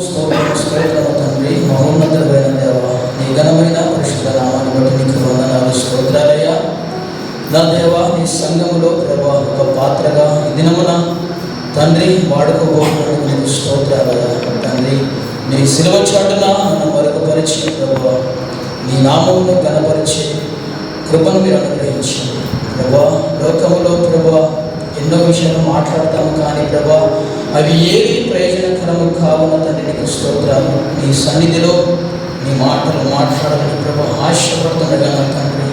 స్తోత్రము తండ్రి, మహోన్నతుడైన దేవా, నీ ఘనమైన పరిశుద్ధ నామాన్ని బట్టి నీకు వందనాలు, స్తోత్రాలయ్యా. నా దేవా, నీ సంఘములో ప్రభా ఒక పాత్రగా ఈ దినమున తండ్రి వాడుకోబోతున్నందుకు నీకు స్తోత్రాలయ్యా. తండ్రి, నీ శిలువ చాటున నన్ను మరుగుపరిచి ప్రభా నీ నామమును ఘనపరిచి కృపను మీరు అనుగ్రహించండి ప్రభా. లోకములో ప్రభా ఎన్నో విషయాలు మాట్లాడతాము, కానీ ప్రభా అవి ఏవి ప్రయోజనకరము కావున తండ్రి నీకు స్తోత్రాలు. నీ సన్నిధిలో నీ మాటలు మాట్లాడాలని ప్రభా ఆశపడుతుండగా తండ్రి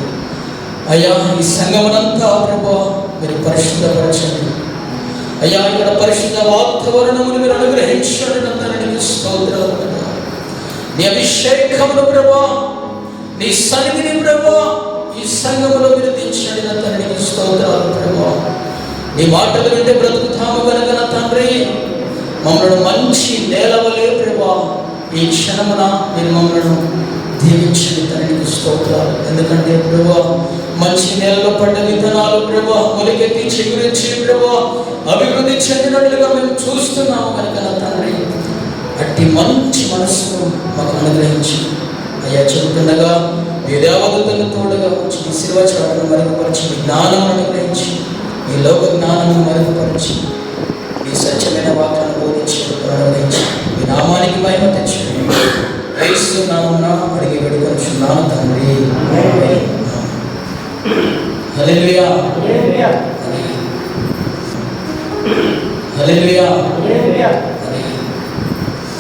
అయ్యా, ఈ సంఘమునంతా ప్రభా మీరు పరిశుద్ధపరచండి అయ్యా. ఇక్కడ పరిశుద్ధ వాతావరణమును మీరు అనుగ్రహించండి తండ్రి నీకు స్తోత్రాలు. నీ అభిషేకమును ప్రభా, నీ సన్నిధిని ప్రభా ఈ సంఘములో మీరు దించండి తండ్రి నీకు స్తోత్రాలు ప్రభా. నీ మాటలు వింటే బ్రతుకుతాము కనుక తండ్రి మమ్మల్ని మంచి నేలవలే ప్రభా ఈ క్షణమున మీరు మమ్మల్ని దీవించండి తండ్రి నీకు స్తోత్రాలు. ఎందుకంటే ప్రభా మంచి నేలలో పడ్డ విత్తనాలు ప్రభా మొలకెత్తి చిగురించి ప్రభా అభివృద్ధి చెందినట్లుగా మేము చూస్తున్నాము కనుక తండ్రి అట్టి మంచి మనస్సును మాకు అనుగ్రహించి అయ్యా, చెబుతుండగా ఈ దేవదూతలను తోడుగా వచ్చి ఈ శిలువ చాటును మరుగుపరిచి జ్ఞానం అనుగ్రహించి ఈ లోక జ్ఞానము మరుగుపరిచి ఈ సత్యమైన వాక్యాన్ని బోధించి అనుగ్రహించి ఈ నామానికి మహిమ తెచ్చండి. యేసు నామమున అడిగి వేడుకొనుచున్నాను తండ్రి. హల్లెలూయా, హల్లెలూయా.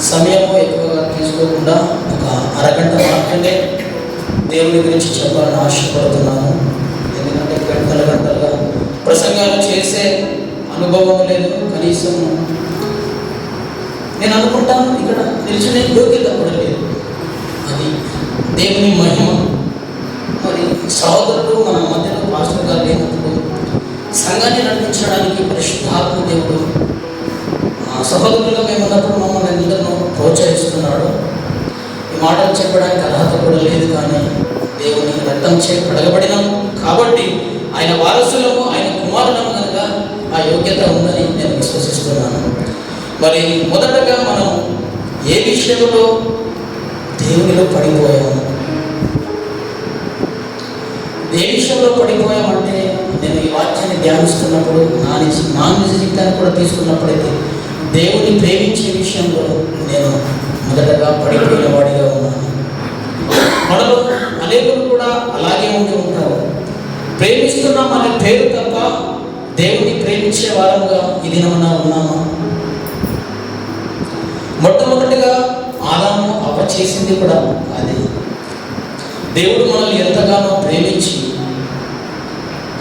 సమయము ఎక్కువగా తీసుకోకుండా ఒక అరగంట మాత్రమే దేవుని గురించి చెప్పాలని ఆశపడుతున్నాను. ఎందుకంటే గంటల గంటలుగా ప్రసంగాలు చేసే అనుభవం లేదు. కనీసం నేను అనుకుంటాను ఇక్కడ నిలిచిన యోగ్యత కూడా లేదు. అది దేవుని మహిమ. మరి సహోదరుడు మన మధ్యలో పాస్టర్గా లేనప్పుడు సంఘాన్ని నడిపించడానికి పరిశుద్ధాత్మ దేవుడు సహోదరులుగా మేము ఉన్నప్పుడు మమ్మల్ని అందరినూ ప్రోత్సహిస్తున్నాడు. ఈ మాటలు చెప్పడానికి అర్హత కూడా లేదు, కానీ దేవుని రక్తం చే కడగబడినాము కాబట్టి ఆయన వారసులము, ఆయన కుమారులము కనుక ఆ యోగ్యత ఉందని నేను విశ్వసిస్తున్నాను. మరి మొదటగా మనం ఏ విషయంలో దేవునిలో పడిపోయాము, ఏ విషయంలో పడిపోయామంటే నేను ఈ వాక్యాన్ని ధ్యానిస్తున్నప్పుడు నా నిజ జీవితాన్ని కూడా తీసుకున్నప్పుడైతే దేవుని ప్రేమించే విషయంలో నేను మొదటగా పడిపోయిన వాడిగా ఉన్నాను. మనలో అనేకులు కూడా అలాగే ఉండి ఉంటారు. ప్రేమిస్తున్నాం అనే పేరు తప్ప దేవుని ప్రేమించే వారంగా ఈ దినమున ఉన్నామా? మొట్టమొదటిగా ఆదాము అవ్వ చేసింది కూడా అదే. దేవుడు మనల్ని ఎంతగానో ప్రేమించి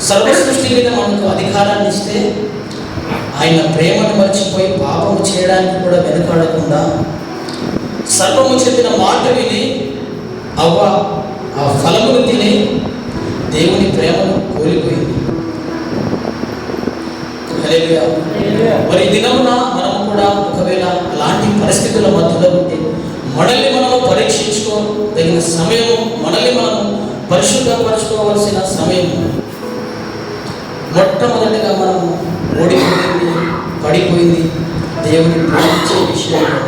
సర్వ సృష్టి మీద మనకు అధికారాన్ని ఇస్తే ఆయన ప్రేమను మర్చిపోయి పాపము చేయడానికి కూడా వెనుకాడకుండా సర్వము చెప్పిన మాట విని అవ్వ ఆ ఫలమును తిని దేవుని ప్రేమను కోల్పోయింది. మరి దినమున మనం కూడా ఒకవేళ అలాంటి పరిస్థితుల మధ్యలో ఉంటే మనల్ని మనము పరీక్షించుకోదగిన సమయము, మనల్ని మనము పరిశుద్ధపరచుకోవాల్సిన సమయం. మొట్టమొదటిగా మనము ఓడిపోయింది, పడిపోయింది దేవుని ప్రేమించే విషయంలో.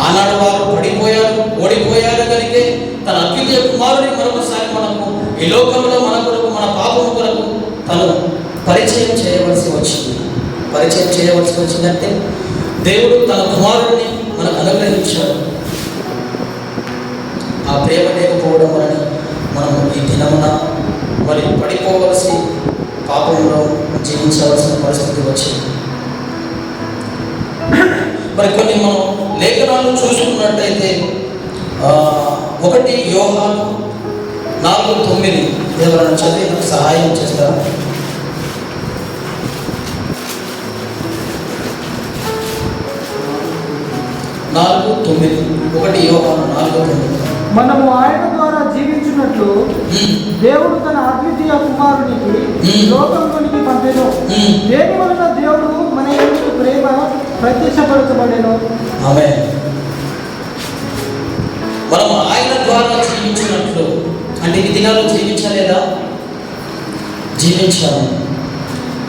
ఆనాడు వారు పడిపోయారు, ఓడిపోయారు కనుకే తన అద్వితీయ కుమారుని మరొకసారి మనకు ఈ లోకంలో మన కొరకు, మన పాపము కొరకు తను పరిచయం చేయవలసి వచ్చింది. పరిచయం చేయవలసి వచ్చిందంటే దేవుడు తన కుమారుడిని మనకు అనుగ్రహించాడు. ఆ ప్రేమ లేకపోవడం వలన మనము ఈ దినమున మరి పడిపోవలసి, పాపంలో జీవించవలసిన పరిస్థితి వచ్చింది. మరి కొన్ని మనం లేఖనాలు చూసుకున్నట్టయితే 1 యోహాను 4:9 ఎవరైనా చదివి నాకు సహాయం చేస్తారా? 4:9 1 యోహాను 4:9 మనము ఆయన ద్వారా జీవించినట్లు దేవుడు తన అద్వితీయ కుమారునికి లోకంలోనికి పంపెను. దేని వలన దేవుడు మన యందు ప్రేమ ప్రత్యక్షపరచబడెను. ఆమేన్. మనం ఆయన ద్వారా జీవించినట్లు అంటే ఈ దినాల్లో జీవించలేదా? జీవించాము,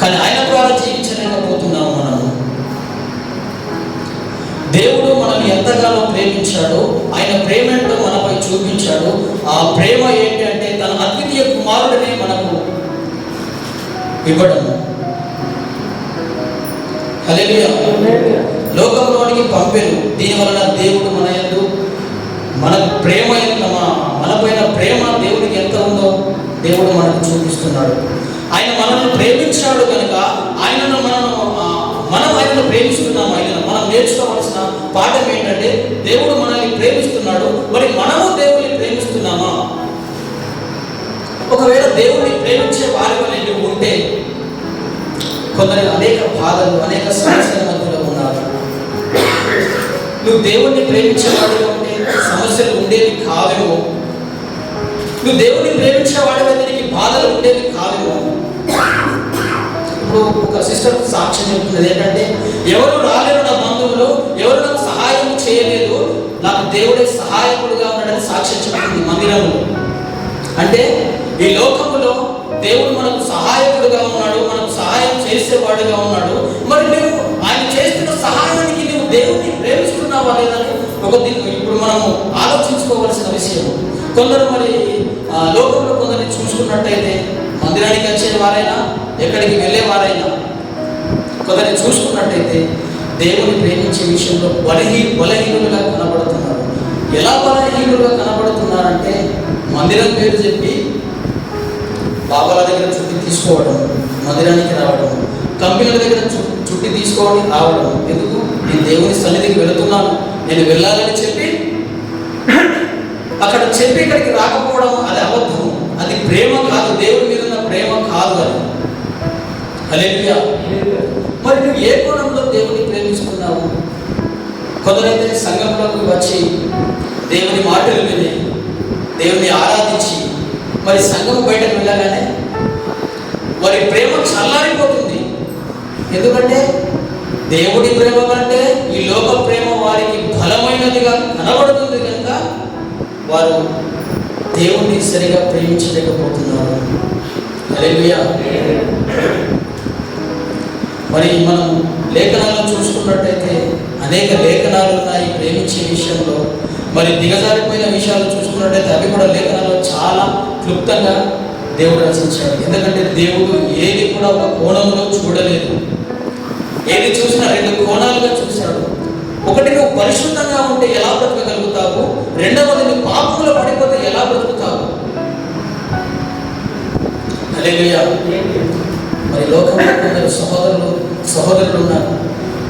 కానీ ఆయన ద్వారా జీవించలేకపోతున్నాము. మనము దేవుడు మనల్ని ఎంత ఎంతగానో ప్రేమించాడో, ఆయన ప్రేమ ఏంటో మనపై చూపించాడు. ఆ ప్రేమ ఏంటి అంటే తన అద్వితీయ కుమారుడిని మనకు ఇవ్వడం. హల్లెలూయా. లోకంలోనికి పంపెను. దీని వలన దేవుడు మన యందు మనకు ప్రేమ మనపైన ప్రేమ దేవుడికి ఎంత ఉందో దేవుడు మనకు చూపిస్తున్నాడు. ఆయన మనల్ని ప్రేమించాడు కనుక ఆయనను మనం ఆయనను ప్రేమిస్తున్నాము. మనం నేర్చుకోవాల్సిన పాఠం ఏంటంటే దేవుడు మనల్ని ప్రేమిస్తున్నాడు, మరి మనము దేవుడిని ప్రేమిస్తున్నామా? ఒకవేళ దేవుడిని ప్రేమించే వారి వల్ల నువ్వు ఉంటే కొందరు అనేక బాధలు, అనేక సమస్యల మధ్యలో ఉన్నారు. నువ్వు దేవుడిని ప్రేమించేవాడిగా ఉంటే సమస్యలు ఉండేవి కావేమో. నువ్వు దేవుడిని ప్రేమించేవాడిగా నీకు బాధలు ఉండేవి కావేమో. ఇప్పుడు ఒక సిస్టర్ సాక్ష్యం చెప్తున్నది ఏంటంటే, ఎవరు రాలేరు నా బంధువులు, ఎవరు నాకు సహాయం చేయలేదు, నాకు దేవుడే సహాయకుడుగా ఉన్నాడని సాక్ష్యం చెప్తుంది మందిరంలో. అంటే ఈ లోకంలో దేవుడు మనకు సహాయకుడుగా ఉన్నాడు, మనకు సహాయం చేసేవాడుగా ఉన్నాడు. మరి నువ్వు ఆయన చేస్తున్న సహాయానికి నువ్వు దేవుడిని ప్రేమిస్తున్నావా లేదని ఇప్పుడు మనము ఆలోచించుకోవాల్సిన విషయం. కొందరు మరి లోకంలో కొందరిని చూసుకున్నట్టయితే, మందిరానికి వచ్చే వారైనా ఎక్కడికి వెళ్ళేవారైనా కొందరిని చూసుకున్నట్టయితే దేవుని ప్రేమించే విషయంలో బలహీనులుగా కనబడుతున్నారు. ఎలా బలహీనులుగా కనబడుతున్నారంటే, మందిరం పేరు చెప్పి బాబాల దగ్గర చుట్టి తీసుకోవడం, మందిరానికి రావడం, కంపెనీల దగ్గర చుట్టి తీసుకోవడం రావడం. ఎందుకు? నేను దేవుని సన్నిధికి వెళుతున్నాను, నేను వెళ్ళాలని చెప్పి అక్కడ చెప్పి ఇక్కడికి రాకపోవడం అది అబద్ధం, అది ప్రేమ కాదు, దేవుడి మీద ఉన్న ప్రేమ కాదు అది. హల్లెలూయా. మరి నువ్వు ఏ కోణంలో దేవుని ప్రేమిస్తున్నావు? కొందరైతే సంఘంలోకి వచ్చి దేవుని మాటలు విని దేవుని ఆరాధించి మరి సంఘం బయటకు వెళ్ళగానే వారి ప్రేమ చల్లారిపోతుంది. ఎందుకంటే దేవుడి ప్రేమ కంటే ఈ లోక ప్రేమ వారికి బలమైనదిగా కనబడుతుంది కనుక వారు దేవుణ్ణి సరిగా ప్రేమించలేకపోతున్నారు. హల్లెలూయా. మరి మనం లేఖనాలను చూసుకున్నట్టయితే అనేక లేఖనాలు ఉన్నాయి ప్రేమించే విషయంలో. మరి దిగజారిపోయిన విషయాలు చూసుకున్నట్టయితే అవి కూడా లేఖనాల్లో చాలా క్లుప్తంగా దేవుడు రచించాడు. ఎందుకంటే దేవుడు ఏది కూడా ఒక కోణంలో చూడలేదు, ఏది చూసినా రెండు కోణాలుగా చూశాడు. ఒకటి, నువ్వు పరిశుద్ధంగా ఉంటే ఎలా బ్రతకగలుగుతావు, రెండవది నువ్వు పాపంలో పడిపోతే ఎలా బ్రతుకుతావు. హల్లెలూయా. మరి లోకంలో కొందరు సహోదరులు ఉన్నారు.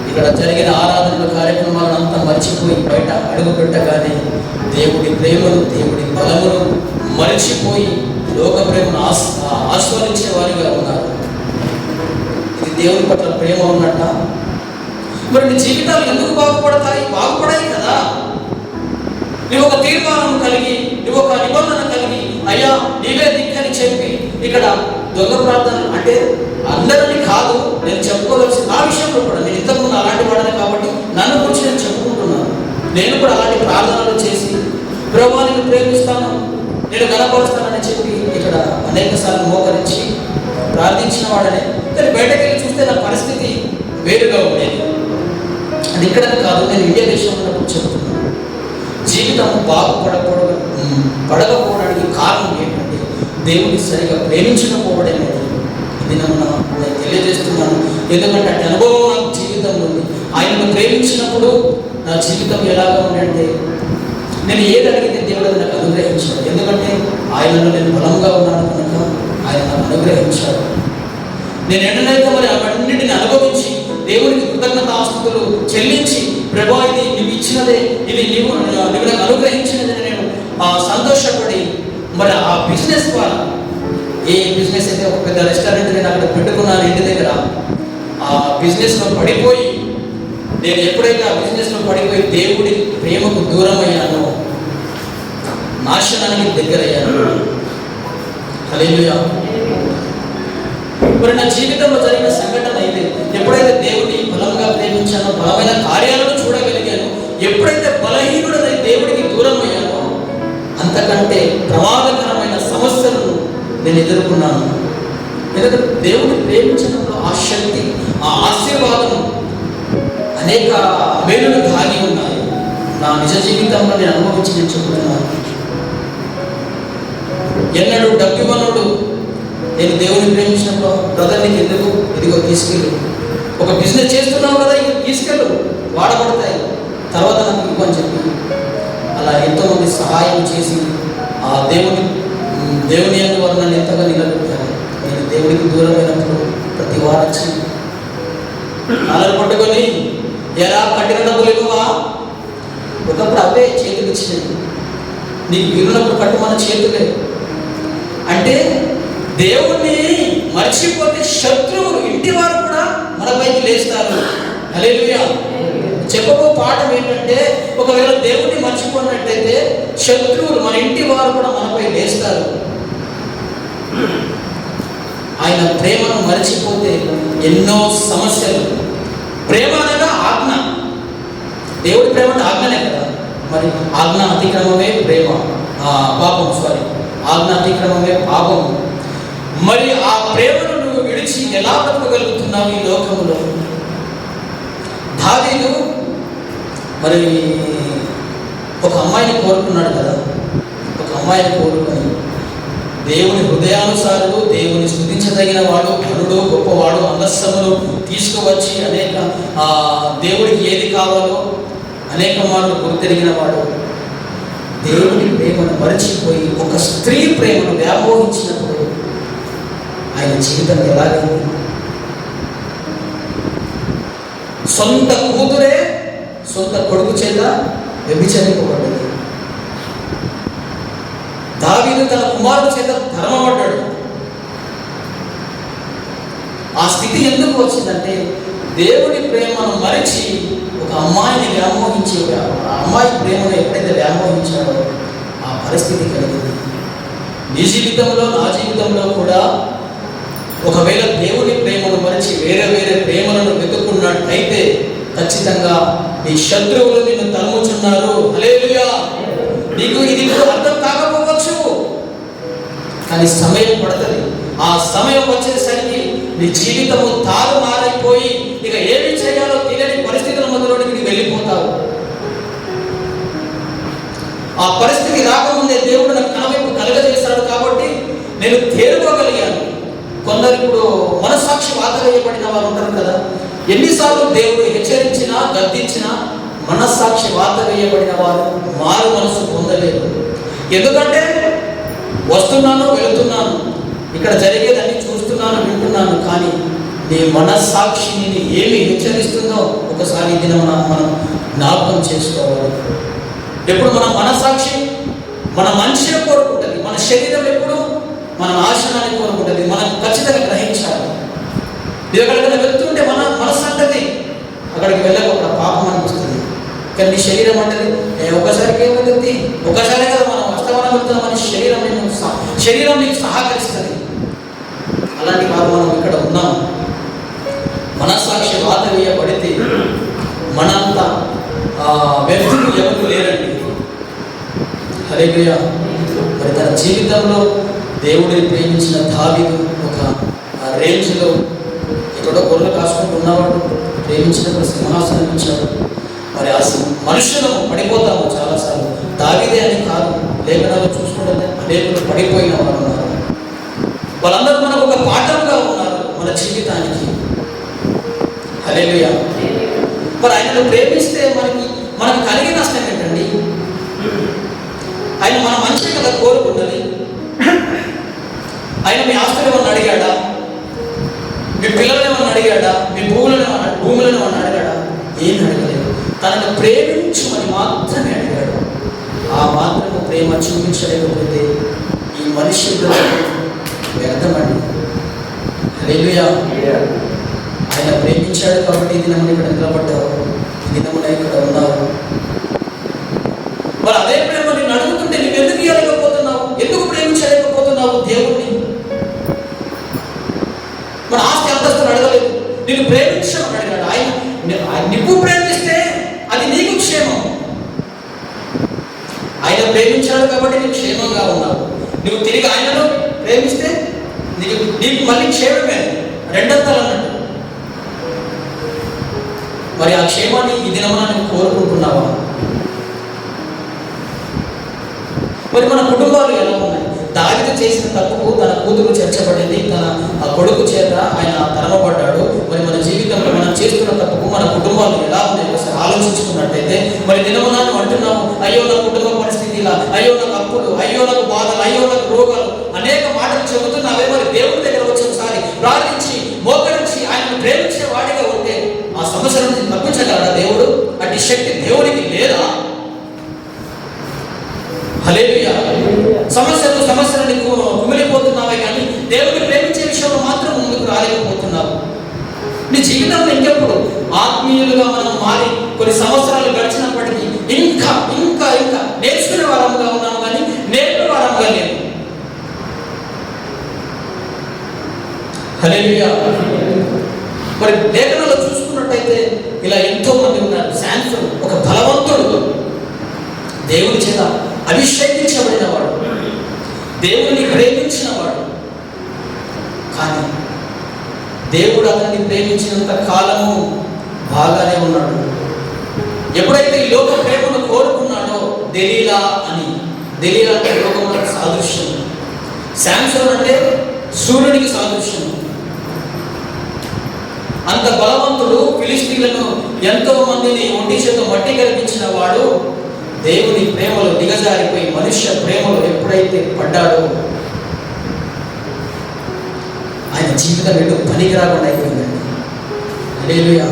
ఇక్కడ జరిగిన ఆరాధన కార్యక్రమాలను అంతా మర్చిపోయి బయట అడుగు పెట్టగానే దేవుడి ప్రేమను, దేవుడి బలమును మరిచిపోయి లోక ప్రేమను ఆస్వాదించే వారిగా ఉన్నారు. ఇది దేవుని పట్ల ప్రేమ ఉన్నట్ట? మరి నీ జీవితాలు ఎందుకు బాగుపడాయి కదా. నువ్వు ఒక తీర్మానం కలిగి, నువ్వు ఒక నిబంధన కలిగి, అయ్యా నీవే దిక్కని చెప్పి ఇక్కడ దొంగ ప్రార్థన అంటే అందరినీ కాదు, నేను చెప్పుకోవాల్సి నా విషయంలో కూడా నేను ఇంతకుముందు అలాంటి వాడని కాబట్టి నన్ను గురించి నేను చెప్పుకుంటున్నాను. నేను కూడా అలాంటి ప్రార్థనలు చేసి ప్రభువా నేను ప్రేమిస్తాను, నేను గణపరుస్తానని చెప్పి ఇక్కడ అనేక సార్లు మోకరించి ప్రార్థించిన వాడనే. కానీ బయటకు వెళ్ళి చూస్తే నా పరిస్థితి వేరుగా ఉండేది. అది ఇక్కడ కాదు, నేను ఇండియా దేశంలో ఉన్నప్పుడు చెప్తున్నాను. జీవితం పడకపోవడానికి కారణం ఏంటంటే దేవుని సరిగా ప్రేమించకపోవడం అనేది. ఇది నేను తెలియజేస్తున్నాను. ఎందుకంటే అటు అనుభవం నా జీవితంలో ఉంది. ఆయనను ప్రేమించినప్పుడు నా జీవితం ఎలాగా ఉందంటే, నేను ఏది అడిగితే దేవుడు నాకు అనుగ్రహించాడు. ఎందుకంటే ఆయనలో నేను బలంగా ఉన్నాను కనుక ఆయన నాకు అనుగ్రహించాడు. నేను ఎన్నడైతే మరి అవన్నింటిని అనుభవించి దేవునికి కృతజ్ఞతాస్తుతులు చెల్లించి, ప్రభా ఇది నువ్వు ఇచ్చినదే, ఇది నువ్వు నాకు అనుగ్రహించినదే నేను సంతోషపడి మరి ఆ బిజినెస్ ద్వారా, ఏ బిజినెస్ అయితే ఒక పెద్ద రెస్టారెంట్ నేను అక్కడ పెట్టుకున్నాను ఇంటి దగ్గర, ఆ బిజినెస్లో పడిపోయి నేను ఎప్పుడైతే ఆ బిజినెస్లో పడిపోయి దేవుడి ప్రేమకు దూరం అయ్యానో, నాశనానికి దగ్గరయ్యాను. హల్లెలూయా. మరి నా జీవితంలో జరిగిన సంఘటన ఇది. ఎప్పుడైతే దేవుడిని బలంగా ప్రేమించానో, బలమైన కార్యాలను చూడగలిగాను, ఎప్పుడైతే బలహీనుడై దేవుడికి దూరం అయ్యానో, అంతకంటే ప్రమాదకరమైన సమస్యలను నేను ఎదుర్కొన్నాను. ఎందుకంటే దేవుడిని ప్రేమించడంలో ఆ శక్తి, ఆ ఆశీర్వాదం, అనేక మేలులు దాగి ఉన్నాయి. నా నిజ జీవితంలో నేను అనుభవించి నేను చెబుతున్నాను. ఎన్నడూ డబ్బివ్వనుడు నేను దేవుని ప్రేమించినప్పుడు బ్రదర్ నీకు ఎందుకు ఇదిగో తీసుకెళ్ళు, ఒక బిజినెస్ చేస్తున్నావు కదా ఇక తీసుకెళ్ళు, వాడబడతాయి, తర్వాత నాకు ఇవ్వని చెప్పి అలా ఎంతోమంది సహాయం చేసి ఆ దేవుని అందు వారు నన్ను ఎంతగా నిలబెట్టారు. నేను దేవుడికి దూరమైనప్పుడు ప్రతి వారు వచ్చి అలలు పట్టుకొని ఎలా కట్టిన డబ్బులు ఇవ్వవా, ఒకప్పుడు అవే చేతులు ఇచ్చినాయి, నీకు వీరున్నప్పుడు కట్టుమన్న చేతులే అంటే దేవుణ్ణి మర్చిపోతే శత్రువులు ఇంటి వారు కూడా మనపైకి లేస్తారు. హల్లెలూయా. చెప్పబో పాఠం ఏంటంటే ఒకవేళ దేవుణ్ణి మర్చిపోయినట్టయితే శత్రువులు మన ఇంటి వారు కూడా మనపై లేస్తారు. ఆయన ప్రేమను మర్చిపోతే ఎన్నో సమస్యలు. ప్రేమ అనగా ఆజ్ఞ, దేవుడి ప్రేమ అంటే ఆజ్ఞనే కదా. మరి ఆజ్ఞ అతిక్రమమే ప్రేమ, పాపం, ఆజ్ఞ అతిక్రమమే పాపం. మరి ఆ ప్రేమను నువ్వు విడిచి ఎలా బ్రతకగలుగుతున్నావు ఈ లోకంలో? దావీదు మరి ఒక అమ్మాయిని కోరుకున్నాడు కదా. ఒక అమ్మాయిని కోరుకొని దేవుని హృదయానుసారుడు, దేవుని స్తుతించదగిన వాడు, ఘనుడు, గొప్పవాడు, అందస్సములు తీసుకువచ్చి అనేక దేవుడికి ఏది కావాలో అనేక మార్లు గుర్తెరిగిన వాడు దేవుని ప్రేమను మరచిపోయి ఒక స్త్రీ ప్రేమను వ్యామోహించినప్పుడు ఆయన జీవితం ఎలాగైంది? సొంత కూతురే సొంత కొడుకు చేత వ్యభిచరింపబడ్డది. దావీదు తన కుమారుడు చేత ధర్మపడ్డాడు. ఆ స్థితి ఎందుకు వచ్చిందంటే దేవుని ప్రేమను మరిచి ఒక అమ్మాయిని వ్యామోహించి, ఆ అమ్మాయి ప్రేమను ఎప్పుడైతే వ్యామోహించాడో ఆ పరిస్థితి కలిగింది. నీ జీవితంలో నా జీవితంలో కూడా ఒకవేళ దేవుని ప్రేమను మరిచి వేరే వేరే ప్రేమలను వెతుక్కున్నట్టయితే ఖచ్చితంగా నీ శత్రువులు నిన్ను తరుముచున్నారు. హల్లెలూయా. నీకు ఇది అర్థం కాకపోవచ్చు, కానీ సమయం పడుతుంది. ఆ సమయం వచ్చేసరికి నీ జీవితము తారుమారైపోయి ఇక ఏమి చేయాలో తెలియని పరిస్థితుల మధ్యలోకి నీకు వెళ్ళిపోతావు. ఆ పరిస్థితి రాకముందే దేవుడు నాకు కనవైపు కలగజేశాడు కాబట్టి నేను తేరుకోగలిగాను. కొందరు ఇప్పుడు మనస్సాక్షి వాత వేయబడిన వారు ఉంటారు కదా. ఎన్నిసార్లు దేవుడు హెచ్చరించినా గద్దించినా మనస్సాక్షి వాత వేయబడిన వారు మారు మనసు పొందలేరు. ఎందుకంటే వస్తున్నాను, వెళుతున్నాను, ఇక్కడ జరిగేదాన్ని చూస్తున్నాను, వింటున్నాను, కానీ నీ మనస్సాక్షిని ఏమి హెచ్చరిస్తుందో ఒకసారి ఇది మనం జ్ఞాపకం చేసుకోవాలి. ఎప్పుడు మన మనస్సాక్షి మన మనిషిని కోరుకుంటుంది, మన శరీరం ఎప్పుడు మన నాశనాన్ని కోరుకుంటుంది. మనం ఖచ్చితంగా గ్రహించాలి. ఇది ఎక్కడికైనా వెళ్తుంటే మన మనస్సు అంటది అక్కడికి వెళ్ళక ఒక పాపం అనిపిస్తుంది, కానీ నీ శరీరం అంటది ఒకసారికి ఏమవుతుంది, ఒకసారి కదా మనం వాస్తవాన్ని వెళ్తున్నా మన శరీరం నీకు సహకరిస్తుంది. అలాంటి వారు మనం ఇక్కడ ఉన్నాం. మనస్సాక్షి వాత వేయబడితే మనంతా వ్యక్తులు ఎవరు లేరండి. హల్లెలూయా. మరి తన జీవితంలో దేవుడిని ప్రేమించిన దావీదు ఒక రేంజ్లో ఎక్కడో గొర్రెలు కాసుకుంటూ ఉన్నవాడు ప్రేమించినప్పుడు సింహాసనం ఇచ్చాడు. మరి ఆ మనుషులను పడిపోతాము చాలాసార్లు. దావీదే అని కాదు, లేఖనాలు చూసుకుంటే అనేకులు పడిపోయిన వారు ఉన్నారు. వాళ్ళందరూ మనకు ఒక పాఠంగా ఉన్నారు మన జీవితానికి. హల్లెలూయా. మరి ఆయనను ప్రేమిస్తే మనకు కలిగిన నష్టం ఏంటండి? ఆయన మన మంచి కదా కోరుకున్నది. ఆయన మీ ఆస్తులు ఏమన్నా అడిగాడా? మీ పిల్లలను ఏమన్నా అడిగాడా? మీ భూములను ఏమన్నా అడిగాడా? ఏమి అడగలేదు. తనను ప్రేమించమని మాత్రమే అడిగాడు. ఆ మాత్రము ప్రేమ చూపించలేకపోతే ఈ మనిషి వ్యర్థమండి. హల్లెలూయా. ఆయన ప్రేమించాడు కాబట్టి ఈ దినమున ఇక్కడ నిలబడ్డావు, ఈ దినమున ఇక్కడ ఉన్నావు. మరి అదే ప్రేమ నేను అడుగుతుంటే నువ్వు ఎందుకు ఇవ్వలేకపోతున్నావు? ఎందుకు ప్రేమించలేకపోతున్నావు దేవుణ్ణి? మన ఆస్తి అంతస్తులు అడగలేదు, నేను ప్రేమించమని అడిగాడు. నువ్వు ప్రేమిస్తే అది నీకు క్షేమం. ఆయన ప్రేమించాడు కాబట్టి నీకు క్షేమంగా ఉన్నావు. నువ్వు తిరిగి ఆయనను ప్రేమిస్తే నీకు మళ్ళీ క్షేమమే, రెండంతలు అన్నట్టు. మరి ఆ క్షేమాన్ని ఈ దినమున నువ్వు కోరుకుంటున్నావా? మరి మన కుటుంబాలు ఎలా ఉన్నాయి? దావీదు చేసిన తప్పుకు తన కూతురు చర్చబడింది, తన కొడుకు చేత ఆయన తరమపడ్డాడు. మరి మన జీవితంలో మనం చేస్తున్న తప్పుకు మన కుటుంబాలు ఎలా ఉన్నాయి ఒకసారి ఆలోచించుకున్నట్టయితే, మరి దినమునాను అంటున్నాము, అయ్యో నా కుటుంబ పరిస్థితి ఇలా, అయ్యో నాకు అప్పులు, అయ్యో నాకు బాధలు, అయ్యో నాకు రోగాలు, అనేక మాటలు చెబుతున్నావే. మరి దేవుడి దగ్గర వచ్చి ఒకసారి ప్రార్థించి మోకరించి ఆయనను ప్రేమించే వాడిగా ఉంటే ఆ సమస్య నుంచి తప్పించగలడా దేవుడు? అట్టి శక్తి దేవుడికి లేదా? హల్లెలూయా. సమస్యలను కుమిలిపోతున్నావే కానీ దేవుడిని ప్రేమించే విషయంలో మాత్రం ముందుకు రాలేకపోతున్నావు. నీ జీవితంలో ఇంకెప్పుడు ఆత్మీయులుగా మనం మారి కొన్ని సంవత్సరాలు గడిచినప్పటికీ ఇంకా ఇంకా ఇంకా నేర్చుకునే వారంగా ఉన్నాము కానీ నేర్పే వారంగా లేదు. హల్లెలూయా. మరి లేఖనాల్లో చూసుకున్నట్టయితే ఇలా ఎంతో మంది ఉన్నారు. శాంసన్ ఒక బలవంతుడు, దేవుని చేత అభిషేకించబడిన వాడు, దేవుని ప్రేమించిన వాడు. కానీ దేవుడు అతన్ని ప్రేమించినంత కాలము బాగానే ఉన్నాడు. ఎప్పుడైతే ఈ లోక ప్రేమను కోరుకున్నాడో, దెలీలా అంటే లోకముల సాదృశ్యం, శాంసన్ అంటే సూర్యునికి సాదృశ్యం. అంత బలవంతుడు, ఫిలిష్తీయులను ఎంతో మందిని ఒంటి చేత మట్టి కల్పించిన వాడు దేవుని ప్రేమలో దిగజారిపోయి మనుష్య ప్రేమలో ఎప్పుడైతే పడ్డాడో ఆయన జీవితం ఎటు పనికి రాకుండా అయిపోయిందండి. హల్లెలూయా.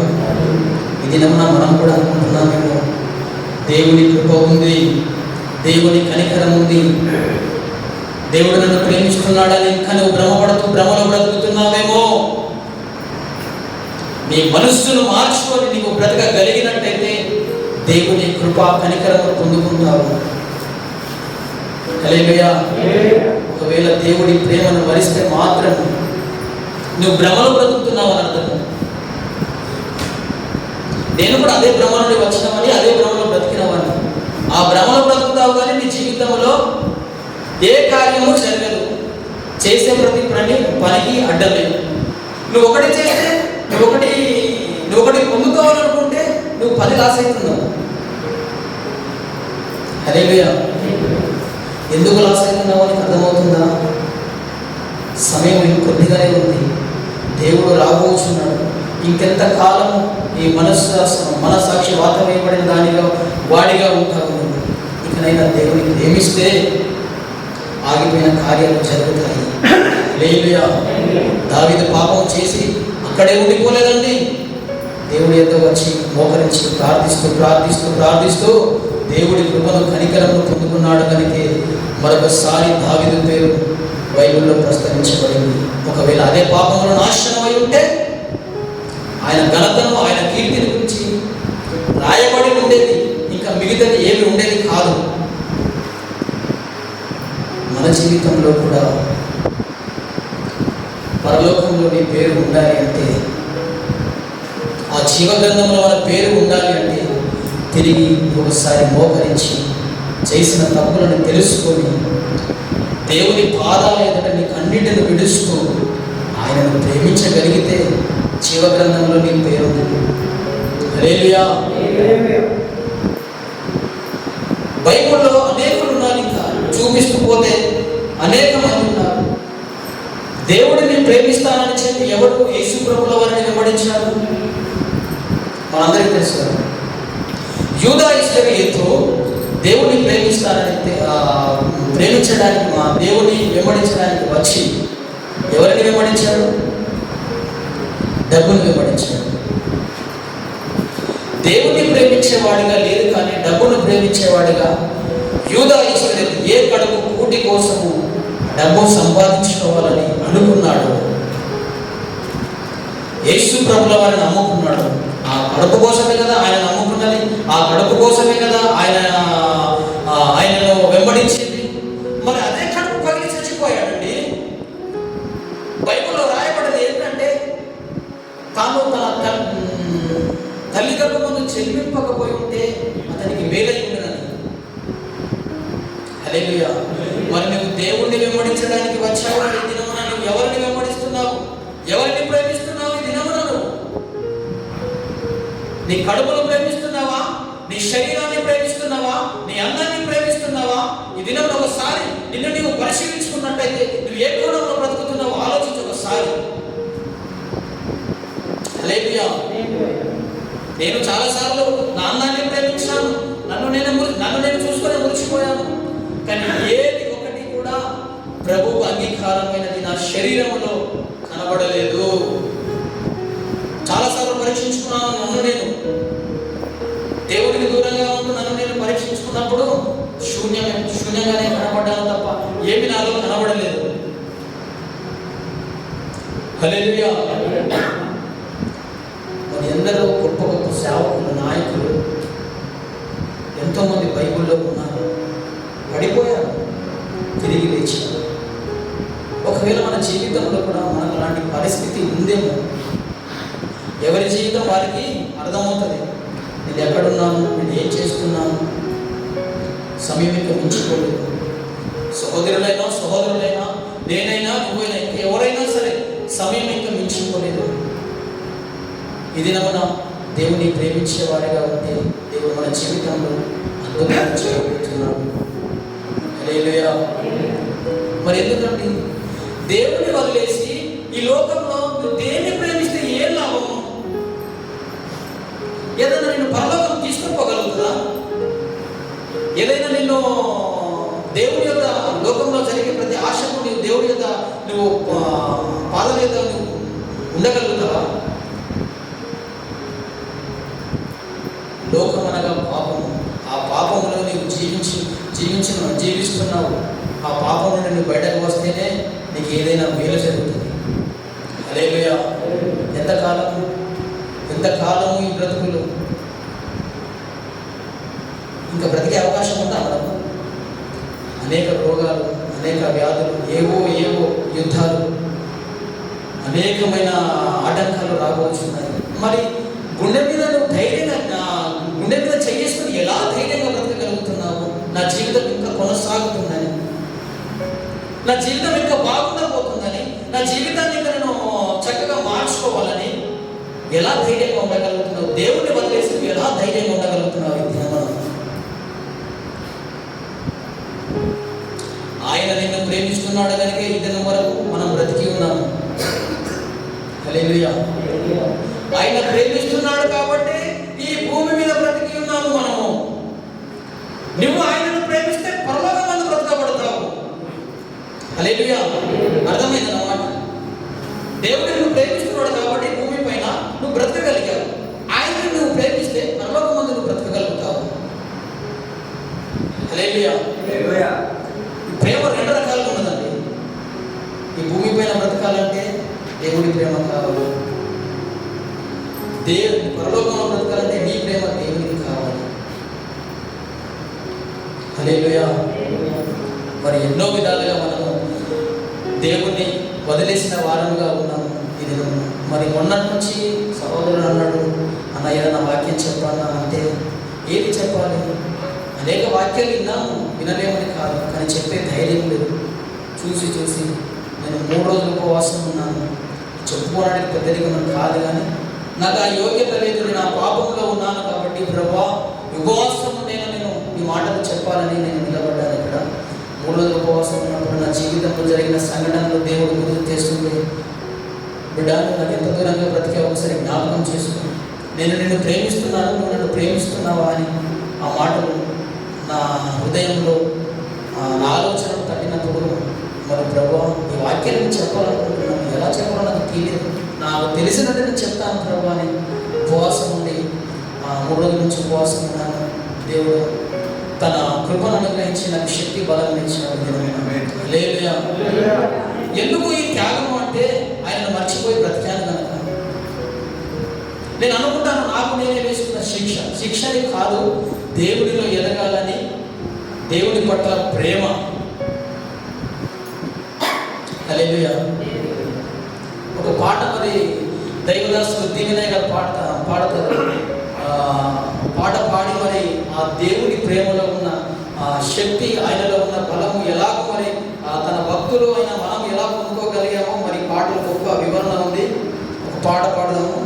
ఈ దినమున మనం కూడా అనుకుంటున్నామేమో, దేవుని కృప ఉంది, దేవుని కనికరం ఉంది, దేవుడు నన్ను ప్రేమిస్తున్నాడని ఇంకా నువ్వు భ్రమలో బ్రతుకుతున్నావేమో. నీ మనస్సును మార్చుకొని నీకు బ్రతకగలిగినట్టయితే దేవుని కృప కనికరము పొందుకుంటావు. హల్లెలూయా. ఒకవేళ దేవుడి ప్రేమను వరిస్తే మాత్రం నువ్వు భ్రమలో బ్రతుకుతున్నావు అని అర్థం. నేను కూడా అదే భ్రమ నుండి వచ్చినామని, అదే భ్రమలో బ్రతికినవాడిని. ఆ భ్రమలో బ్రతుకుతావు కానీ నీ జీవితంలో ఏ కార్యము జరగదు. చేసే ప్రతి పనికి అడ్డం లేదు. నువ్వు ఒకటి చేస్తే నువ్వు ఒకటి పొందుకోవాలనుకుంటే నువ్వు 10 లాస్ అవుతున్నావు. హల్లెలూయా. ఎందుకు లాస్ అవుతున్నావు అని అర్థమవుతుందా? సమయం ఇంకొద్దిగానే ఉంది. దేవుడు రాబోచున్నాడు. ఇంకెంత కాలము ఈ మనస్సాక్షి వాత వేయబడిన వాడిగా ఉంటావు. ఇకనైనా దేవుని ప్రేమిస్తే ఆగిపోయిన కార్యాలు జరుగుతాయి. హల్లెలూయా. దావీదు పాపం చేసి అక్కడే ఉండిపోలేదండి. దేవుడి యొద్ద వచ్చి మోకరించి ప్రార్థిస్తూ దేవుడి కృపను కనికరము పొందుకున్నాడు. కనుక మరొకసారి దావీదు పేరు బైబిల్లో ప్రస్తావించబడింది. ఒకవేళ అదే పాపంలో నాశనం అయి ఉంటే ఆయన ఘనతను, ఆయన కీర్తిని గురించి రాయబడి ఉండేది, ఇంకా మిగతాది ఏమి ఉండేది కాదు. మన జీవితంలో కూడా పరలోకంలో నీ పేరు ఉండాలి అంటే, ఆ జీవగ్రంథంలో మన పేరు ఉండాలి అంటే తిరిగి ఒకసారి మోకరించి చేసిన తప్పులను తెలుసుకొని దేవుని పాదాల ఎదుట నీకు అన్నిటిని విడుస్తూ ఆయనను ప్రేమించగలిగితే జీవగ్రంథంలో నీ పేరు ఉంది. హల్లెలూయా. బైబిల్లో అనేకులు ఉన్నారు, ఇంకా చూపిస్తూ పోతే అనేక మంది ఉన్నారు. దేవుడిని ప్రేమిస్తానని చెప్పి ఎవరు యేసు ప్రభుల వారిని వెంబడించారు? మనందరికీ తెలుసు. యూదా ఇస్కరియోతు దేవుడిని ప్రేమించడానికి మా దేవుని వెంబడించడానికి వచ్చి ఎవరిని వెంబడించాడు? డబ్బును వెంబడించాడు. దేవుణ్ణి ప్రేమించేవాడిగా లేదు కానీ డబ్బును ప్రేమించేవాడిగా యూదా ఇస్కరియోతు ఏ కడుపు కూటి కోసము డబ్బు సంపాదించుకోవాలని అనుకున్నాడు. యేసు ప్రభుల వారిని నమ్ముకున్నాడు. ఆ కడుపు కోసమే కదా ఆయన నమ్ముకున్నది, ఆ కడుపు కోసమే కదా ఆయనను వెంబడించింది. మరి అదే కడుపు పగిలి చచ్చిపోయాడండి. బైబిల్లో రాయబడింది ఏంటంటే, తాను తన తల్లి గర్భం ముందు చెల్లింపకపోయి ఉంటే అతనికి మేలై ఉండదని. హల్లెలూయా. మరి నువ్వు దేవుణ్ణి వెంబడించడానికి వచ్చావు. ఈ దినమున నువ్వు ఎవరిని వెంబడిస్తున్నావు? ఎవరిని ప్రేమిస్తున్నావు? ఈ దినమున నువ్వు నీ కడుపును ప్రేమిస్తున్నావా? నీ శరీరాన్ని ప్రేమిస్తున్నావా? నీ అన్నాన్ని ప్రేమిస్తున్నావా? ఈ దినం ఒకసారి నిన్ను నీవు పరిశీలించుకున్నట్టయితే నువ్వు ఏ కోణంలో బ్రతుకుతున్నావో ఆలోచించు ఒకసారి. హల్లెలూయా. నేను చాలాసార్లు నా అన్నాన్ని ప్రేమించాను, నన్ను నేను చూసుకొని మురిచిపోయాను. కానీ ఏది ఒకటి కూడా ప్రభువు అంగీకారమైనది నా శరీరంలో కనబడలేదు. చాలాసార్లు పరీక్షించుకున్నాను నన్ను నేను. దేవుడికి దూరంగా ఉంటూ నన్ను నేను పరీక్షించుకున్నప్పుడు శూన్యంగానే కనబడ్డాను తప్ప ఏమి నాలో కనబడలేదు. హల్లెలూయా. మరి ఎందరో గొప్ప గొప్ప సేవకులు, నాయకులు, ఎంతోమంది బైబిల్లో ఉన్నారు, పడిపోయారు, తిరిగి లేచారు. ఒకవేళ మన జీవితంలో కూడా మనకు అలాంటి పరిస్థితి ఉందేమో. ఎవరి జీవితం వారికి అర్థమవుతుంది. నేను ఎక్కడున్నాను, నేను ఏం చేస్తున్నాను. సమయం ఇంకా మించిపోలేదు. సహోదరులైనా నేనైనా నువ్వైనా ఎవరైనా సరే సమయం ఇంకా మించిపోలేదు. ఇది మన దేవుని ప్రేమించేవాడిగా ఉంటే దేవుడు మన జీవితంలో అద్భుతంగా చేయబోతున్నాడు. హల్లెలూయా. మరి ఎందుకంటే దేవుని వదిలేసి ఈ లోకంలో దేన్ని ప్రేమిస్తే ఏం లాభము? ఏదైనా నిన్ను పరలోకం తీసుకుపోగలుగుతుందా? ఏదైనా నిన్ను దేవుడి యొక్క లోకంలో జరిగే ప్రతి ఆశకు నీవు దేవుడి యొక్క నువ్వు పాదం యొక్క నువ్వు ఉండగలుగుతావా? లోకం అనగా పాపము. ఆ పాపంలో నీవు జీవిస్తున్నావు. ఆ పాపం నుండి నువ్వు బయటకు వస్తేనే నీకు ఏదైనా మేలు జరుగుతుంది. హల్లెలూయా. ఎంతకాలము ఈ బ్రతుకులు ఇంకా బ్రతికే అవకాశం ఉందా మనకు? అనేక రోగాలు, అనేక వ్యాధులు, ఏవో యుద్ధాలు, అనేకమైన ఆటంకాలు రాబోతున్నాయి. మరి గుండె మీద చేసుకుని ఎలా ధైర్యంగా బ్రతకగలుగుతున్నావు? నా జీవితం ఇంకా కొనసాగుతుందని, నా జీవితం ఇంకా బాగుండబోతుందని, నా జీవితాన్ని ఇంకా నేను చక్కగా మార్చుకోవాలని ఎలా ధైర్యంగా ఉండగలుగుతున్నావు? దేవుడిని వదిలేసి ఎలా ధైర్యంగా ఉండగలుగుతున్నావు? ఆయన నిన్ను ప్రేమిస్తున్నాడు కనుక ఈ దినం వరకు మనం బ్రతికి ఉన్నాము. హల్లెలూయా. ఆయన ప్రేమిస్తున్నాడు కాబట్టి ఈ భూమి మీద బ్రతికి ఉన్నాము మనము. నువ్వు ఆయనను ప్రేమిస్తే పరలోకమందు బ్రతకబడతావు. హల్లెలూయా. అర్థమైందన్నమాట. దేవుడు నువ్వు ప్రేమిస్తున్నాడు కాబట్టి భూమి పైన నువ్వు బ్రతకగలిగావు. ఆయనను నువ్వు ప్రేమిస్తే పరలోకమందు నువ్వు బ్రతకగలుగుతావు. హల్లెలూయా. ప్రేమ రెండు రకాలుగా ఉన్నదండి. ఈ భూమి పైన బ్రతకాలంటే దేవుడి ప్రేమ కావాలి. పరలోకంలో బ్రతకాలంటే నీ ప్రేమ దేవునికి కావాలి. హల్లెలూయా. మరి ఎన్నో విధాలుగా మనము దేవుణ్ణి వదిలేసిన వారముగా ఉన్నాము. ఇది మరి మొన్నటి నుంచి సహోదరుడు అన్నాడు, అన్న ఏదైనా వాక్యం చెప్పన్నా అంటే ఏది చెప్పాలి? అనేక వాక్యాలు విన్నాము, వినలేమని కాదు, కానీ చెప్పే ధైర్యం లేదు. చూసి నేను 3 రోజులు ఉపవాసం ఉన్నాను. చెప్పుకోవడానికి పెద్దదిగా కాదు, కానీ నాకు ఆ యోగ్యత లేదు. నేను ఆ పాపంలో ఉన్నాను కాబట్టి ప్రభువా ఉపవాసం నేను ఈ మాటలు చెప్పాలని నేను నిలబడ్డాను. ఇక్కడ 3 రోజులు ఉపవాసం ఉన్నప్పుడు నా జీవితంలో జరిగిన సంఘటనలు దేవుడు గుర్తు చేస్తుంది. బిడ్డ, నాకు ఎంత దూరంగా బ్రతికే ఒకసారి జ్ఞాపకం చేసుకుని నేను నిన్ను ప్రేమిస్తున్నాను, నువ్వు నన్ను ప్రేమిస్తున్నావా అని ఆ మాటలు నా హృదయంలో నా ఆలోచన తట్టినప్పుడు మరి ప్రభువా ఈ వాక్యాన్ని చెప్పాలనుకుంటున్నాను, ఎలా చెప్పాలో నాకు తెలియదు, నాకు తెలిసినట్టు నేను చెప్తాను ప్రభువా అని ఉపవాసం ఉండి 3 రోజుల నుంచి ఉపవాసం ఉన్నాను. దేవుడు తన కృపను అనుగ్రహించి నాకు శక్తి బలం ఇచ్చినాడు. హల్లెలూయా. ఎందుకు ఈ త్యాగం అంటే ఆయనను మర్చిపోయి బ్రతికాను కనుక. నేను అనుకుంటాను నాకు నేనే వేసుకున్న శిక్షని కాదు, దేవుడిలో ఎదగాలని, దేవుడి పట్ల ప్రేమ. హల్లెలూయా. ఒక పాట మరి దైవదాసులు దీవినయ్య గారు పాడతారు. పాట పాడి మరి ఆ దేవుడి ప్రేమలో ఉన్న ఆ శక్తి, ఆయనలో ఉన్న బలము ఎలాగో మరి తన భక్తులు అయిన మనం ఎలా పొందుకోగలిగామో మరి పాటలు గొప్ప వివరణ ఉంది. ఒక పాట పాడదాము.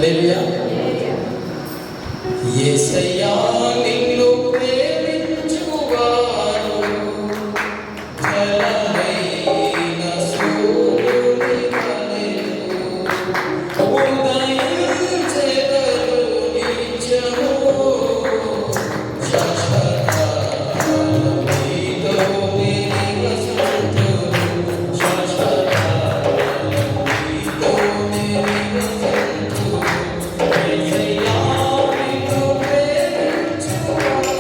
హల్లెలూయా. యేసయ్యా నిన్ను ప్రేమించువారు ఘనమైన సూర్యుని వలెను ఉదయించెదరు నిత్యము శాశ్వతకాలం నీతో నివసింతురు శాశ్వతకాలం నీతో నివసింతురు. యేసయ్యా నిన్ను ప్రేమించువారు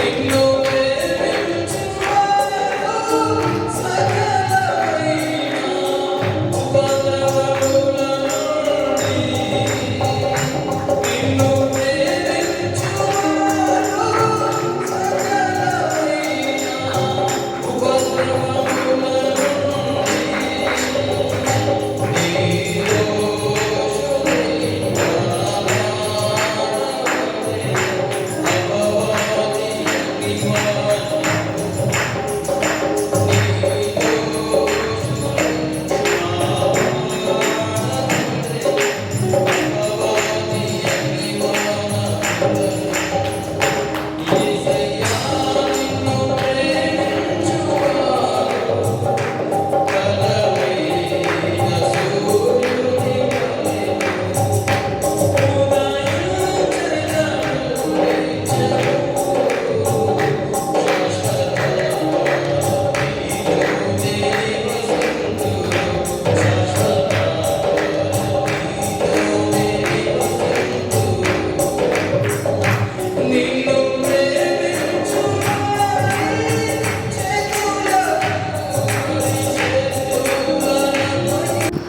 నిన్ను ప్రేమించువారు సకలమైన ఉపద్రవముల నుండి నిన్ను ప్రేమించువారు సకలమైన ఉపద్రవముల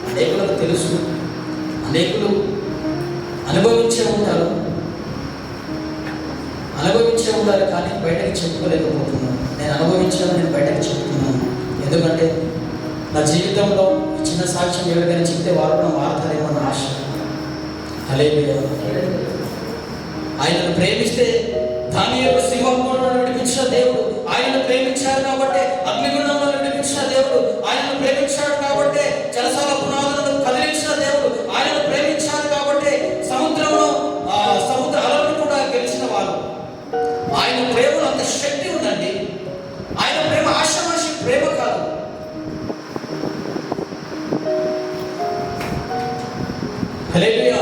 అనేకులకు తెలుసు, అనేకులు అనుభవించే ఉంటారు కానీ బయటకి చెప్పుకోలేకపోతున్నాను. నేను అనుభవించాను, నేను బయటకు చెప్తున్నాను. ఎందుకంటే నా జీవితంలో ఈ చిన్న సాక్ష్యం ఎవరికైనా చెప్తే వారు కూడా మారుతారేమో అన్న ఆశ. హల్లెలూయా. ఆయనను ప్రేమిస్తే దానియేలు సింహంలో విడిపించిన దేవుడు, ఆయనను ప్రేమించాడు కాబట్టి అగ్నిగుండంలో విడిపించిన దేవుడు, ఆయనను ప్రేమించాడు కాబట్టి చెరసాల పునాదులను కదిలించిన దేవుడు, ఆయనను ప్రేమించాడు కాబట్టి సముద్ర అలలను కూడా గెలిచిన వారు. ఆయన ప్రేమలో అంత శక్తి ఉందండి. ఆయన ప్రేమ ఆషామాషి ప్రేమ కాదు. హల్లెలూయా.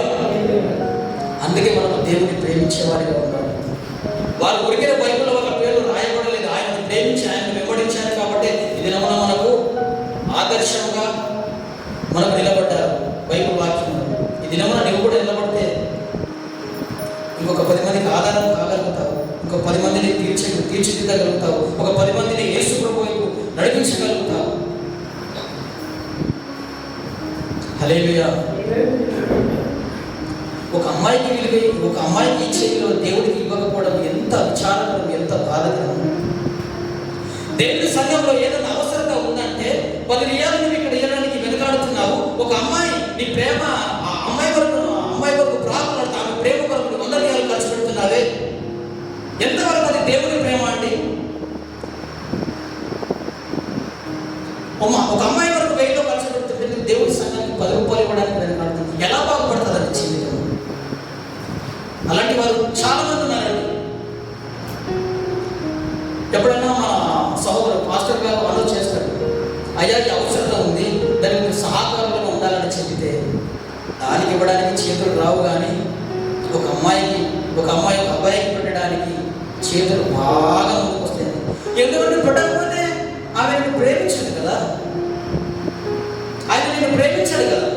అందుకే మనం దేవుని ప్రేమించేవాడిగా ఉండాలి. వారు ఉరికిన బైబిల్లో వాళ్ళ పేర్లు రాయబడలేదు. ఆయనను ప్రేమించి ఆయనను వెంబడించారు కాబట్టి ఇది నమూనా మనకు ఆదర్శంగా మనకు నిలబడ్డారు బైబిల్ వాక్యం. ఇది నమూనా నువ్వు కూడా నిలబడితే ఇంకొక 10 మందికి ఆధారం కాగలుగుతావు, ఇంకొక 10 మందిని తీర్చిదిద్దగలుగుతావు, ఒక 10 మందిని యేసు ప్రభువు వైపు నడిపించగలుగుతావు. హల్లెలూయా. ఒక అమ్మాయికి ఇచ్చే దేవుడికి ఇవ్వకపోవడం ఎంత విచారకరం, ఎంత బాధకరం. దేవుడి సంఘంలో ఏదైనా అవసరత ఉందంటే 10 రియాలు నువ్వు ఇక్కడ ఇవ్వడానికి వెనుకాడుతున్నావు. ఒక అమ్మాయి నీ ప్రేమ ఆ అమ్మాయి వరకు ప్రాకులాడుతూ ఆమె ప్రేమ కొరకు 100 రియాలు ఖర్చు పెడుతున్నావే. ఎంతవరకు అది దేవుడి ప్రేమ అండి? ఒక అమ్మాయి వరకు 1000 ఖర్చు పెడుతుంటే దేవుడి సంఘానికి 10 రూపాయలు ఇవ్వడానికి వెనుకాడుతుంది. ఎలా బాగుపడుతుంది అది జీవితం? అలాంటి వారు చాలా మంది ఉన్నారండి. ఎప్పుడైనా మా సహోదరు పాస్టర్ గారు ఆలోచన చేస్తాడు, అయ్యా ఈ అవసరత ఉంది, దానికి మీరు సహకారంలో ఉండాలని చెబితే దానికి ఇవ్వడానికి చేతులు రావు. కానీ ఒక అబ్బాయికి పెట్టడానికి చేతులు బాగా ముందుకు వస్తాయి. ఎందుకంటే పెట్టకపోతే ఆమె నిన్ను ప్రేమించదు కదా, ఆయన నిన్ను ప్రేమించాడు కదా.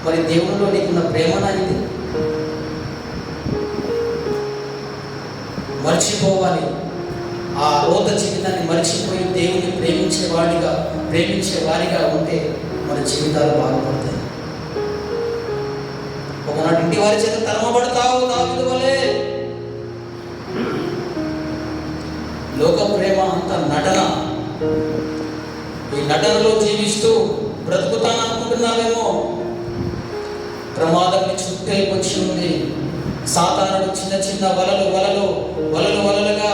మరి దేవునిలో నీకున్న ప్రేమ ఇది మర్చిపోవాలి. ఆ రోత జీవితాన్ని మర్చిపోయి దేవుని ప్రేమించే వారిగా ఉంటే మన జీవితాలు బాగుపడతాయి. ఒకనాటి ఇంటి వారి చేత తరమబడతావు దావీదు వలె. లోక ప్రేమ అంత నటన. ఈ నటనలో జీవిస్తూ బ్రతుకుతాననుకుంటున్నావేమో. ప్రమాదం చుట్టే వచ్చి ఉంది. సాతానుడు చిన్న చిన్న వలలుగా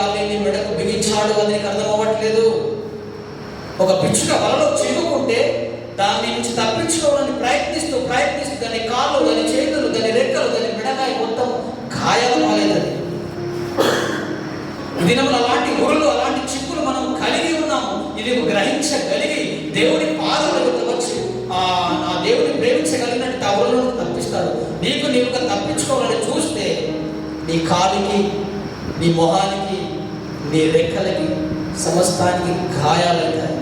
అల్లిని మెడకు బిగించాడు. అది నీకు అర్థం అవ్వట్లేదు. ఒక పిచ్చుక వలలో చిక్కుకుంటే దాని నుంచి తప్పించుకోవాలని ప్రయత్నిస్తూ దాని కాళ్ళు, దాని చేతులు, దాని రెక్కలు, దాని మెడకాయ మొత్తం గాయాలు కాలేదని. ఈ దినములు అలాంటి ఊరులు, అలాంటి చిక్కులు మనం కలిగి ఉన్నాము. ఇది గ్రహించగలిగి దేవుడి పాదాలకు వచ్చి ఆ దేవుడిని ప్రేమించగలిగినట్టు ఆ ఊళ్ళను తప్పిస్తాడు. నీవుగా తప్పించుకోవాలని చూస్తే నీ కాలికి, నీ మొహానికి, నీ రెక్కలకి, సమస్తానికి గాయాలవుతాయి.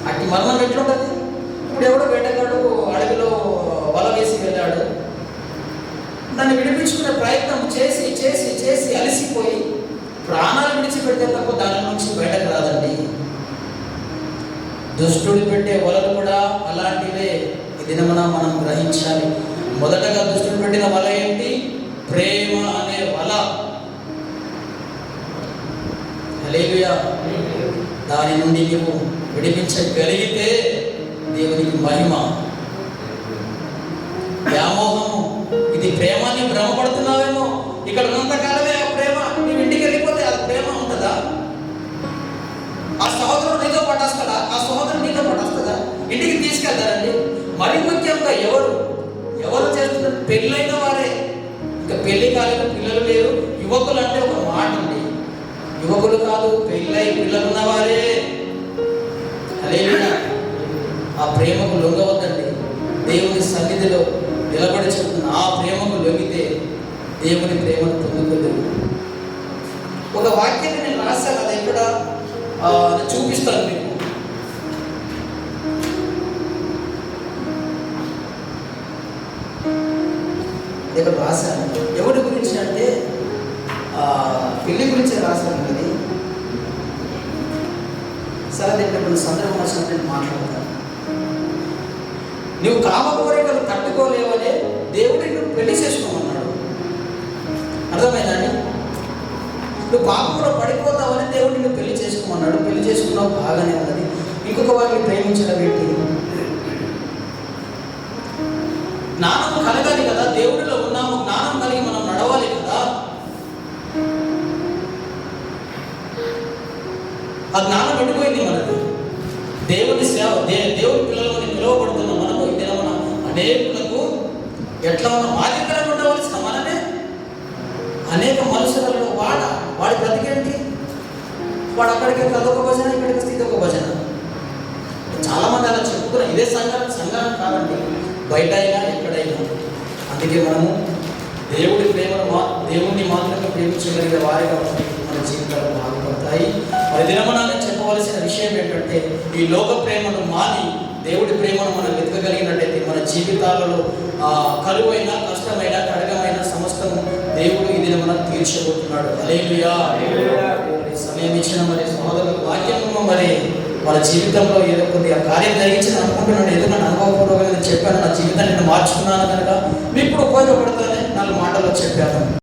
అట్టి మరణం ఎట్లుంటుంది? ఇప్పుడు ఎవడో వేటగాడు అడవిలో వల వేసి వెళ్ళాడు. దాన్ని విడిపించుకునే ప్రయత్నం చేసి చేసి చేసి అలసిపోయి ప్రాణాలు విడిచిపెడితే తప్ప దాని నుంచి బయటకు రాదండి. దుష్టుడు పెట్టే వలలు కూడా అలాంటివే. ఈ దినమున మనం గ్రహించాలి. మొదటగా దుష్టుడు పెట్టిన వల ఏంటి? ప్రేమ అనే వల. హల్లెలూయా. దాని నుండి నీవు విడిపించగలిగితే దేవునికి మహిమ. వ్యామోహము, ఇది ప్రేమ అని భ్రమపడుతున్నావేమో. ఇక్కడ ఉన్నంతకాలమే ఆ ప్రేమ. నీవు ఇంటికి వెళ్ళిపోతే అది ప్రేమ ఉంటుందా? ఆ సహోదరుడు నీతో పట్టేస్తాడా? ఆ సహోదరుడు నీతో పట్టేస్తుందా? ఇంటికి తీసుకెళ్తారండి. మరి ముఖ్యంగా ఎవరు చేస్తున్నారు? పెళ్ళైన వారే. ఇంకా పెళ్లి కాలేదు, పిల్లలు లేరు. యువకులు అంటే ఒక మాట ఉంది. యువకులు కాదు, పెళ్ళై పిల్లలున్న వారే. హల్లెలూయా. ఆ ప్రేమకు లొంగవద్దండి. దేవుని సన్నిధిలో నిలబడి చెప్తున్న ఆ ప్రేమకు లొంగితే దేవుని ప్రేమను పొందుకోలేదు. ఒక వాక్యాన్ని నేను రాశాను, అది ఎక్కడ చూపిస్తాను మీకు. ఇక్కడ రాశాను. ఎవరి గురించి అంటే పెళ్లి గురించి రాశాను. అది సరే, దీంట్లో సందర్భం వచ్చినప్పుడు నేను మాట్లాడతాను. నువ్వు కామ కోరికలు తట్టుకోలేవనే దేవుడు నువ్వు పెళ్లి చేసుకోమన్నాడు. అర్థమైందండి? నువ్వు పాపంలో పడిపోతావని దేవుడు నువ్వు పెళ్లి చేసుకోమన్నాడు. పెళ్లి చేసుకున్నావు, బాగానే ఉన్నది. ఇంకొక వారిని ప్రేమించడం ఏంటి? జ్ఞానం కలగాలి కదా. దేవుడిలో ఉన్నాము, జ్ఞానం కలిగి మనం నడవాలి కదా. ఆ జ్ఞానం పెట్టుకోయింది మనది. దేవుని సేవ, దేవుడి పిల్లలని పిలువబడుతున్న మనము ఈ దినమున అనేకులకు ఎట్లా ఉన్న మాదిరికరంగా ఉండవలసిన మనమే అనేక మనుషులలో వాడి బ్రతికేంటి? వాడు అక్కడికి అదొక భజన, ఇక్కడికి వస్తే ఇదొక భజన. చాలా మంది అలా చెప్పుకున్నారు. ఇదే సంఘాన్ని కాదండి, బయట అయినా ఎక్కడైనా. అందుకే మనము దేవుణ్ణి మాత్రమే ప్రేమించగలిగే వారిగా మన జీవితాలు బాగుపడతాయి. మరి దినమనాన్ని చెప్పవలసిన విషయం ఏంటంటే, ఈ లోక ప్రేమను మాని దేవుడి ప్రేమను మనం వెతకగలిగినట్టయితే మన జీవితాలలో కరువైన, కష్టమైన, కడగమైన సమస్తము దేవుడు ఈ దినమన తీర్చబోతున్నాడు. హల్లెలూయా. సమయం ఇచ్చిన మరి సహోదరులకు వాక్యము మరి వాళ్ళ జీవితంలో ఏదో కొద్దిగా కార్యం జరిగించి అనుకుంటున్నాను. ఏదో నన్ను అనుభవపూర్వకంగా చెప్పాను, నా జీవితాన్ని నేను మార్చుకున్నాను కనుక మీకు ఉపయోగపడుతుందని 4 మాటల్లో చెప్పాను.